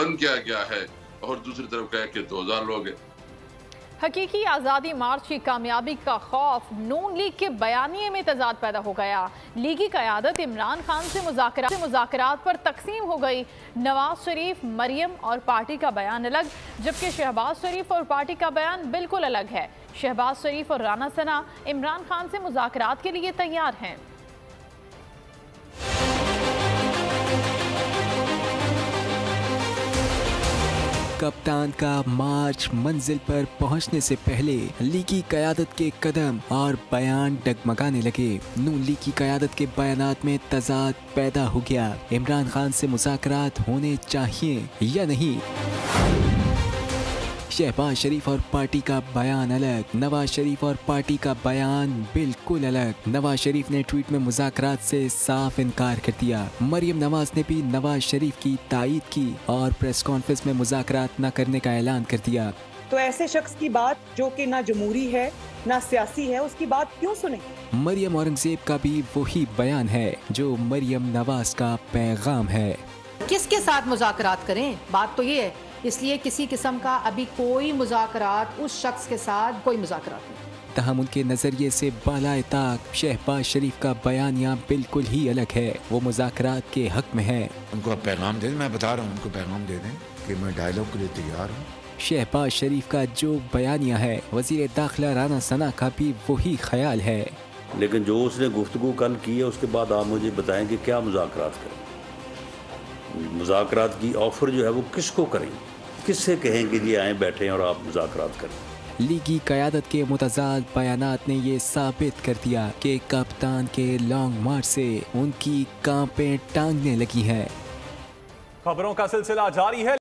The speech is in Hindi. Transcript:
बंद किया गया है और दूसरी तरफ कहे कि 2000 लोग हैं। हकीकी आज़ादी मार्च की कामयाबी का खौफ नून लीग के बयानिए में तजाद पैदा हो गया। लीगी क़यादत इमरान खान से मुज़ाकरात पर तकसीम हो गई। नवाज शरीफ, मरियम और पार्टी का बयान अलग, जबकि शहबाज शरीफ और पार्टी का बयान बिल्कुल अलग है। शहबाज शरीफ और राना सना इमरान खान से मुज़ाकरात के लिए तैयार हैं। कप्तान का मार्च मंजिल पर पहुंचने से पहले लीगी क़यादत के कदम और बयान डगमगाने लगे। नून लीग की क़यादत के बयानात में तजाद पैदा हो गया। इमरान खान से मुज़ाकरात होने चाहिए या नहीं। शहबाज शरीफ और पार्टी का बयान अलग, नवाज शरीफ और पार्टी का बयान बिल्कुल अलग। नवाज शरीफ ने ट्वीट में मुज़ाकरात से साफ इनकार कर दिया। मरियम नवाज ने भी नवाज शरीफ की तायीद की और प्रेस कॉन्फ्रेंस में मुज़ाकरात न करने का ऐलान कर दिया। तो ऐसे शख्स की बात जो कि ना जमहूरी है ना सियासी है, उसकी बात क्यों सुने? मरियम औरंगजेब का भी वही बयान है जो मरियम नवाज का पैगाम है। किसके साथ मुज़ाकरात करें, बात तो ये है। इसलिए किसी किस्म का अभी कोई मुज़ाकरात उस शख्स के साथ कोई मुज़ाकरात नहीं। तहम उनके नजरिए से बालाए ताक शहबाज शरीफ का बयानिया बिल्कुल ही अलग है। वो मुज़ाकरात के हक में है। उनको आप पैगाम दे दें, मैं बता रहा हूँ, उनको पैगाम दे दें कि मैं डायलॉग के लिए तैयार हूँ। शहबाज शरीफ का जो बयानिया है, वज़ीर दाखिला राना सना का भी वही ख्याल है। लेकिन जो उसने गुफ्तगू कल की है, उसके बाद आप मुझे बताएं कि क्या मुज़ाकरात करें। मुज़ाकरात की ऑफर जो है वो किसको करें, किससे कहें कि ये आए बैठें और आप मुज़ाकरात करें। लीगी क़यादत के मुतज़ाद बयानात ने ये साबित कर दिया कि कप्तान के लॉन्ग मार्च से उनकी कांपें टांगने लगी हैं। खबरों का सिलसिला जारी है।